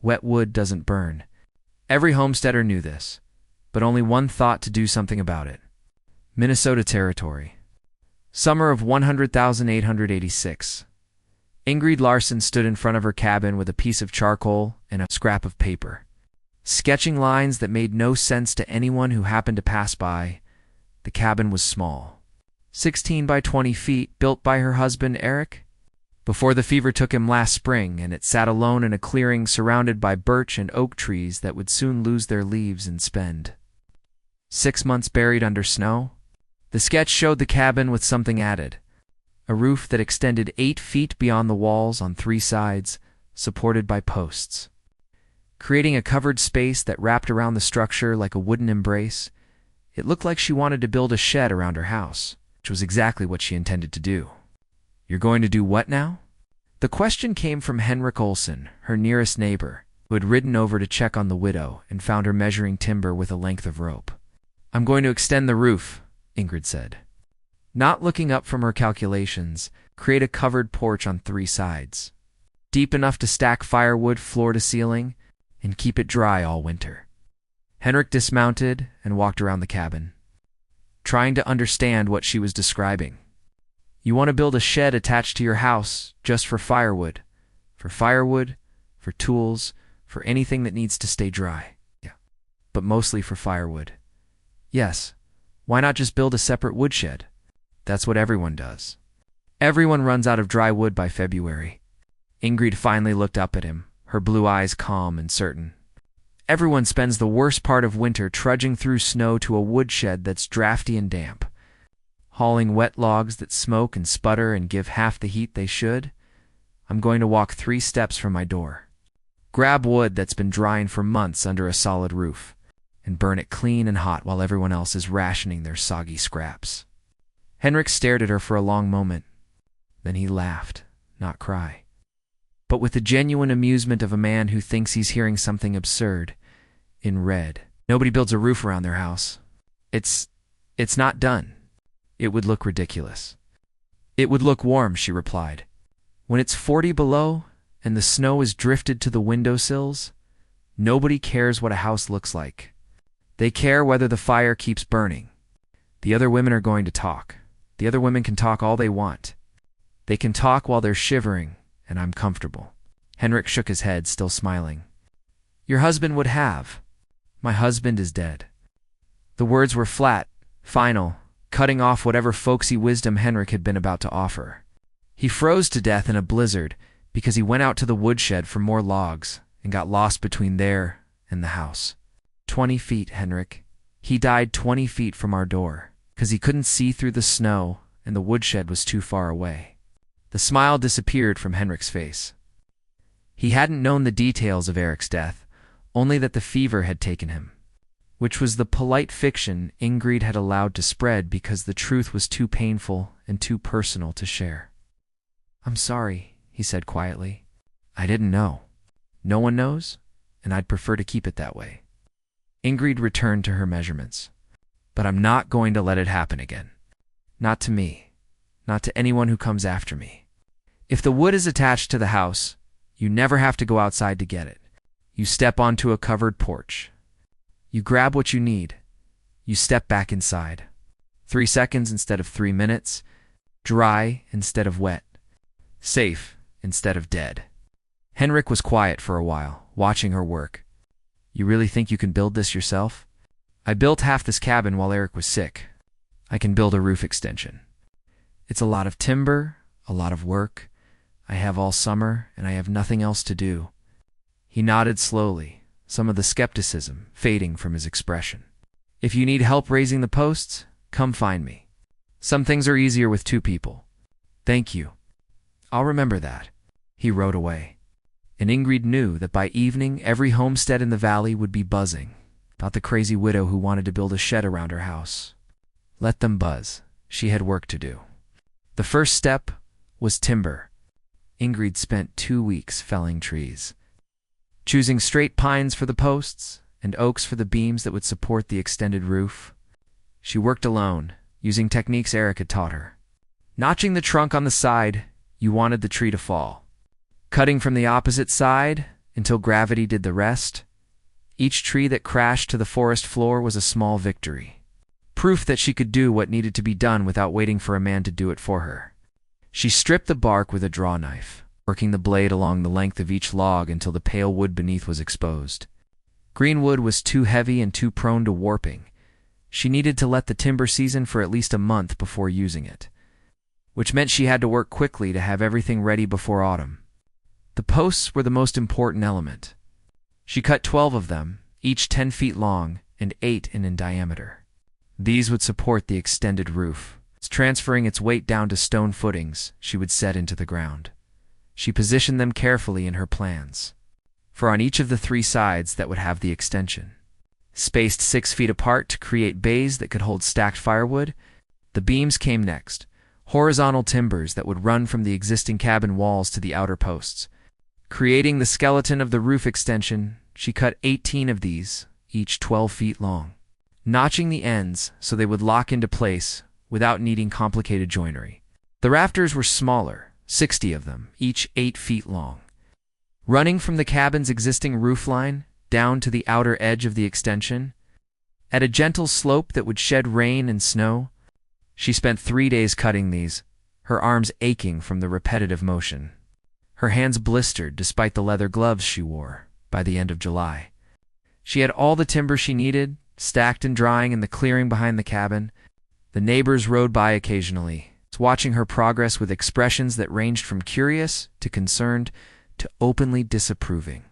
Wet wood doesn't burn. Every homesteader knew this, but only one thought to do something about it. Minnesota Territory. Summer of 100,886. Ingrid Larson stood in front of her cabin with a piece of charcoal and a scrap of paper, sketching lines that made no sense to anyone who happened to pass by. The cabin was small, 16 by 20 feet, built by her husband Eric before the fever took him last spring, and it sat alone in a clearing surrounded by birch and oak trees that would soon lose their leaves and spend 6 months buried under snow. The sketch showed the cabin with something added: a roof that extended 8 feet beyond the walls on 3 sides, supported by posts, creating a covered space that wrapped around the structure like a wooden embrace. It looked like she wanted to build a shed around her house, which was exactly what she intended to do. "You're going to do what now?" The question came from Henrik Olsen, her nearest neighbor, who had ridden over to check on the widow and found her measuring timber with a length of rope. "I'm going to extend the roof," Ingrid said, not looking up from her calculations. "Create a covered porch on 3 sides, deep enough to stack firewood floor to ceiling, and keep it dry all winter." Henrik dismounted and walked around the cabin, trying to understand what she was describing. "You want to build a shed attached to your house just for firewood, for tools, for anything that needs to stay dry." "Yeah, but mostly for firewood." "Yes. Why not just build a separate woodshed? That's what everyone does. Everyone runs out of dry wood by February." Ingrid finally looked up at him, her blue eyes calm and certain. "Everyone spends the worst part of winter trudging through snow to a woodshed that's drafty and damp, hauling wet logs that smoke and sputter and give half the heat they should. I'm going to walk 3 steps from my door, grab wood that's been drying for months under a solid roof, and burn it clean and hot while everyone else is rationing their soggy scraps." Henrik stared at her for a long moment. Then he laughed, not cry, but with the genuine amusement of a man who thinks he's hearing something absurd. In red. "Nobody builds a roof around their house. It's not done. It would look ridiculous." "It would look warm," she replied. "When it's 40 below and the snow is drifted to the windowsills, nobody cares what a house looks like. They care whether the fire keeps burning. The other women are going to talk. The other women can talk all they want. They can talk while they're shivering, and I'm comfortable." Henrik shook his head, still smiling. "Your husband would have." "My husband is dead." The words were flat, final, cutting off whatever folksy wisdom Henrik had been about to offer. He froze to death in a blizzard because he went out to the woodshed for more logs and got lost between there and the house. 20 feet, Henrik. He died 20 feet from our door because he couldn't see through the snow and the woodshed was too far away." The smile disappeared from Henrik's face. He hadn't known the details of Eric's death, only that the fever had taken him, which was the polite fiction Ingrid had allowed to spread because the truth was too painful and too personal to share. "I'm sorry," he said quietly. "I didn't know. No one knows, and I'd prefer to keep it that way." Ingrid returned to her measurements. "But I'm not going to let it happen again. Not to me. Not to anyone who comes after me. If the wood is attached to the house, you never have to go outside to get it. You step onto a covered porch. You grab what you need. You step back inside. 3 seconds instead of 3 minutes. Dry instead of wet. Safe instead of dead." Henrik was quiet for a while, watching her work. "You really think you can build this yourself?" "I built half this cabin while Eric was sick. I can build a roof extension. It's a lot of timber, a lot of work. I have all summer, and I have nothing else to do." He nodded slowly, some of the skepticism fading from his expression. "If you need help raising the posts, come find me. Some things are easier with 2 people. Thank you. I'll remember that." He rode away. And Ingrid knew that by evening every homestead in the valley would be buzzing about the crazy widow who wanted to build a shed around her house. Let them buzz. She had work to do. The first step was timber. Ingrid spent 2 weeks felling trees, choosing straight pines for the posts and oaks for the beams that would support the extended roof. She worked alone, using techniques Eric had taught her. Notching the trunk on the side you wanted the tree to fall, cutting from the opposite side until gravity did the rest. Each tree that crashed to the forest floor was a small victory. Proof that she could do what needed to be done without waiting for a man to do it for her. She stripped the bark with a draw knife, working the blade along the length of each log until the pale wood beneath was exposed. Green wood was too heavy and too prone to warping. She needed to let the timber season for at least a month before using it, which meant she had to work quickly to have everything ready before autumn. The posts were the most important element. She cut 12 of them, each 10 feet long and 8 in diameter. These would support the extended roof. Transferring its weight down to stone footings she would set into the ground. She positioned them carefully in her plans, for on each of the 3 sides that would have the extension, spaced 6 feet apart to create bays that could hold stacked firewood, the beams came next, horizontal timbers that would run from the existing cabin walls to the outer posts. Creating the skeleton of the roof extension, she cut 18 of these, each 12 feet long, notching the ends so they would lock into place without needing complicated joinery. The rafters were smaller, 60 of them, each 8 feet long. Running from the cabin's existing roofline down to the outer edge of the extension, at a gentle slope that would shed rain and snow, she spent 3 days cutting these, her arms aching from the repetitive motion. Her hands blistered despite the leather gloves she wore by the end of July. She had all the timber she needed, stacked and drying in the clearing behind the cabin. The neighbors rode by occasionally, watching her progress with expressions that ranged from curious to concerned to openly disapproving.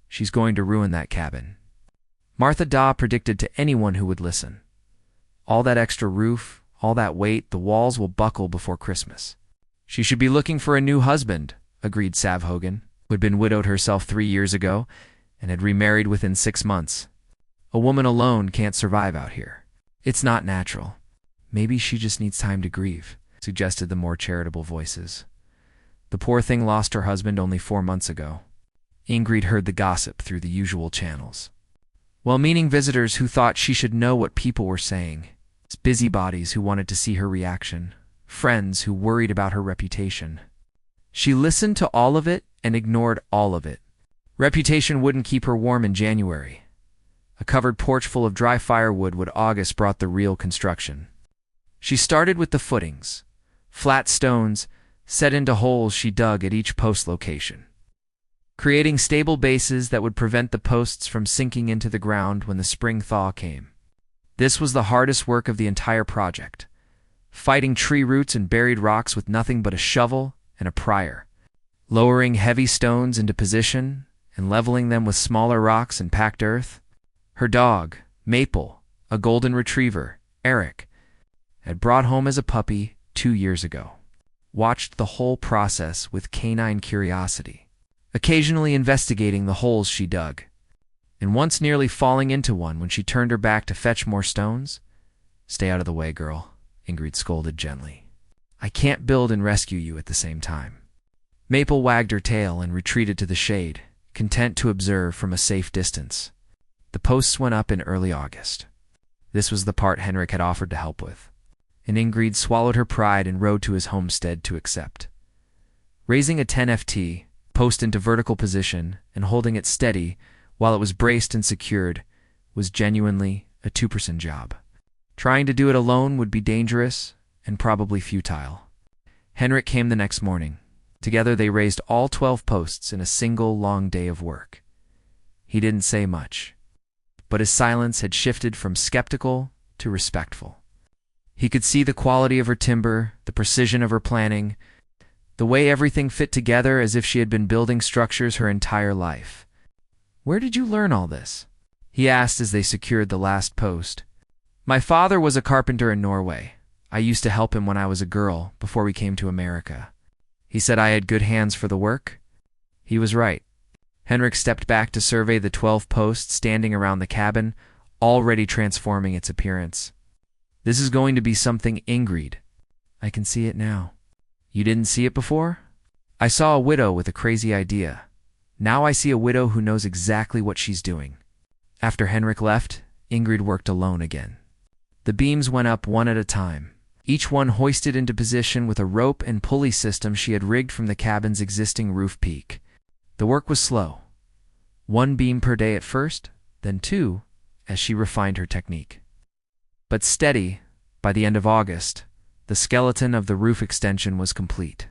She's going to ruin that cabin, Martha Daw predicted to anyone who would listen. All that extra roof, all that weight, the walls will buckle before Christmas. She should be looking for a new husband, agreed Sav Hogan, who had been widowed herself 3 years ago and had remarried within 6 months. A woman alone can't survive out here. It's not natural. Maybe she just needs time to grieve, suggested the more charitable voices. The poor thing lost her husband only 4 months ago. Ingrid heard the gossip through the usual channels. Well-meaning visitors who thought she should know what people were saying, busybodies who wanted to see her reaction, friends who worried about her reputation. She listened to all of it and ignored all of it. Reputation wouldn't keep her warm in January. A covered porch full of dry firewood would August brought the real construction. She started with the footings, flat stones set into holes she dug at each post location, creating stable bases that would prevent the posts from sinking into the ground when the spring thaw came. This was the hardest work of the entire project, fighting tree roots and buried rocks with nothing but a shovel and a prier, lowering heavy stones into position and leveling them with smaller rocks and packed earth. Her dog, Maple, a golden retriever, Eric, had brought home as a puppy 2 years ago, watched the whole process with canine curiosity, occasionally investigating the holes she dug, and once nearly falling into one when she turned her back to fetch more stones. "Stay out of the way, girl," Ingrid scolded gently. "I can't build and rescue you at the same time." Maple wagged her tail and retreated to the shade, content to observe from a safe distance. The posts went up in early August. This was the part Henrik had offered to help with, and Ingrid swallowed her pride and rode to his homestead to accept. Raising a 10 FT post into vertical position and holding it steady while it was braced and secured was genuinely a 2% job. Trying to do it alone would be dangerous and probably futile. Henrik came the next morning. Together they raised all 12 posts in a single long day of work. He didn't say much, but his silence had shifted from skeptical to respectful. He could see the quality of her timber, the precision of her planning, the way everything fit together as if she had been building structures her entire life. "Where did you learn all this?" he asked as they secured the last post. "My father was a carpenter in Norway. I used to help him when I was a girl, before we came to America. He said I had good hands for the work." He was right. Henrik stepped back to survey the 12 posts standing around the cabin, already transforming its appearance. "This is going to be something, Ingrid. I can see it now." "You didn't see it before?" "I saw a widow with a crazy idea. Now I see a widow who knows exactly what she's doing." After Henrik left, Ingrid worked alone again. The beams went up one at a time, each one hoisted into position with a rope and pulley system she had rigged from the cabin's existing roof peak. The work was slow, 1 beam per day at first, then 2, as she refined her technique. But steady, by the end of August, the skeleton of the roof extension was complete.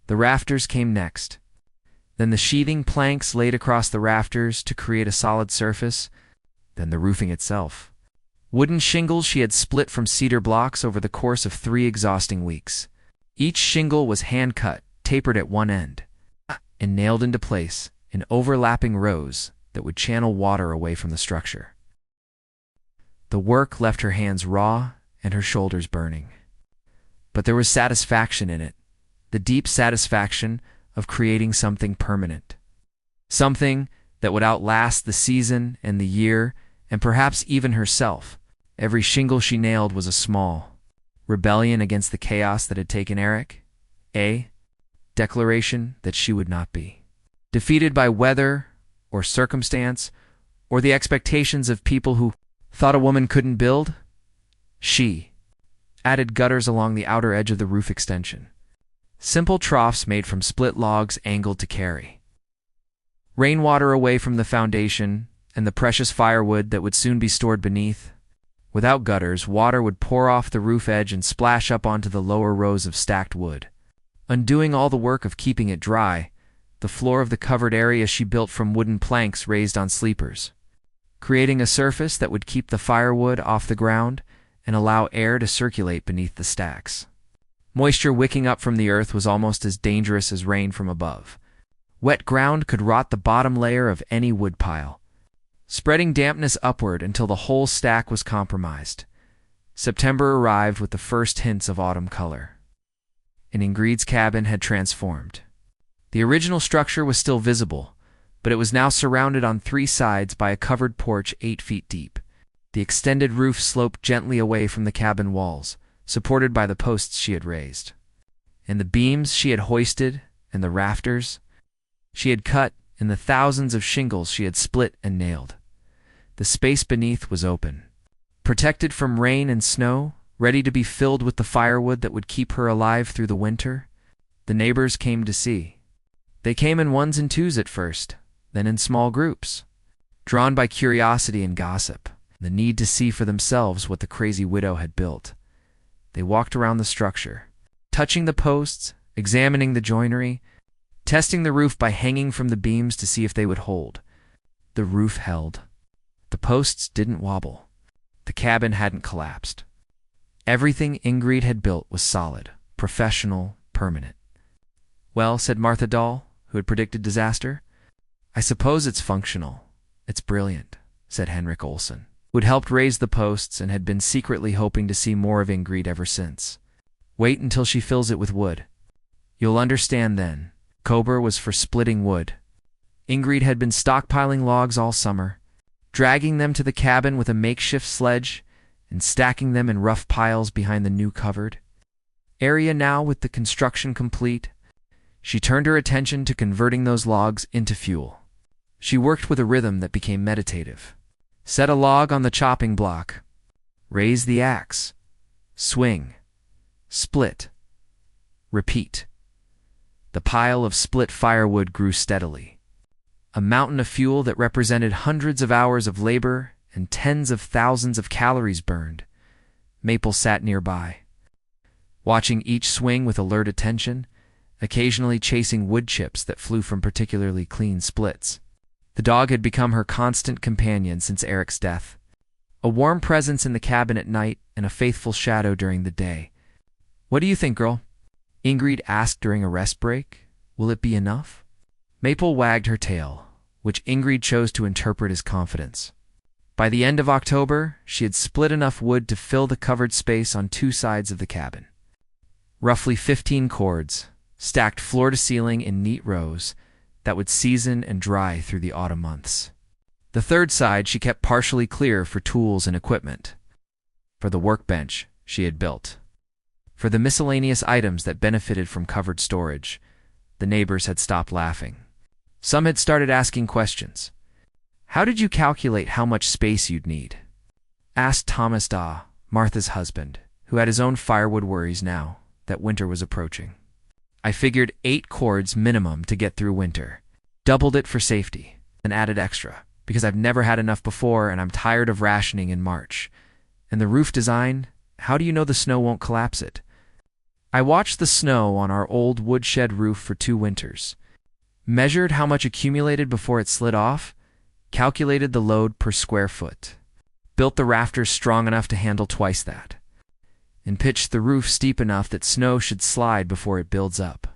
The rafters came next. Then the sheathing planks laid across the rafters to create a solid surface, then the roofing itself. Wooden shingles she had split from cedar blocks over the course of 3 exhausting weeks. Each shingle was hand-cut, tapered at one end, and nailed into place in overlapping rows that would channel water away from the structure. The work left her hands raw and her shoulders burning. But there was satisfaction in it, the deep satisfaction of creating something permanent. Something that would outlast the season and the year, and perhaps even herself. Every shingle she nailed was a small rebellion against the chaos that had taken Eric, a declaration that she would not be defeated by weather or circumstance or the expectations of people who thought a woman couldn't build. She added gutters along the outer edge of the roof extension, simple troughs made from split logs angled to carry rainwater away from the foundation and the precious firewood that would soon be stored beneath. Without gutters, water would pour off the roof edge and splash up onto the lower rows of stacked wood, undoing all the work of keeping it dry. The floor of the covered area she built from wooden planks raised on sleepers, creating a surface that would keep the firewood off the ground and allow air to circulate beneath the stacks. Moisture wicking up from the earth was almost as dangerous as rain from above. Wet ground could rot the bottom layer of any wood pile, spreading dampness upward until the whole stack was compromised. September arrived with the first hints of autumn color, and Ingrid's cabin had transformed. The original structure was still visible, but it was now surrounded on 3 sides by a covered porch 8 feet deep. The extended roof sloped gently away from the cabin walls, supported by the posts she had raised, and the beams she had hoisted, and the rafters she had cut, and the thousands of shingles she had split and nailed. The space beneath was open, protected from rain and snow, ready to be filled with the firewood that would keep her alive through the winter. The neighbors came to see. They came in 1s and 2s at first, then in small groups, drawn by curiosity and gossip, the need to see for themselves what the crazy widow had built. They walked around the structure, touching the posts, examining the joinery, testing the roof by hanging from the beams to see if they would hold. The roof held. The posts didn't wobble. The cabin hadn't collapsed. Everything Ingrid had built was solid, professional, permanent. "Well," said Martha Dahl, who had predicted disaster, "I suppose it's functional. It's brilliant," said Henrik Olsen, who had helped raise the posts and had been secretly hoping to see more of Ingrid ever since. "Wait until she fills it with wood. You'll understand then." Cobra was for splitting wood. Ingrid had been stockpiling logs all summer, dragging them to the cabin with a makeshift sledge and stacking them in rough piles behind the new covered area. Now, with the construction complete, she turned her attention to converting those logs into fuel. She worked with a rhythm that became meditative. Set a log on the chopping block, raise the axe, swing, split, repeat. The pile of split firewood grew steadily, a mountain of fuel that represented hundreds of hours of labor and tens of thousands of calories burned. Maple sat nearby, watching each swing with alert attention, occasionally chasing wood chips that flew from particularly clean splits. The dog had become her constant companion since Eric's death, a warm presence in the cabin at night and a faithful shadow during the day. "What do you think, girl?" Ingrid asked during a rest break. "Will it be enough?" Maple wagged her tail, which Ingrid chose to interpret as confidence. By the end of October, she had split enough wood to fill the covered space on 2 sides of the cabin. Roughly 15 cords, stacked floor to ceiling in neat rows, that would season and dry through the autumn months. The 3rd side she kept partially clear for tools and equipment, for the workbench she had built, for the miscellaneous items that benefited from covered storage. The neighbors had stopped laughing. Some had started asking questions. "How did you calculate how much space you'd need?" asked Thomas Dahl, Martha's husband, who had his own firewood worries now that winter was approaching. "I figured 8 cords minimum to get through winter. Doubled it for safety." An added extra, because I've never had enough before and I'm tired of rationing in March. And the roof design, how do you know the snow won't collapse it? I watched the snow on our old woodshed roof for 2 winters, measured how much accumulated before it slid off, calculated the load per square foot, built the rafters strong enough to handle twice that, and pitched the roof steep enough that snow should slide before it builds up.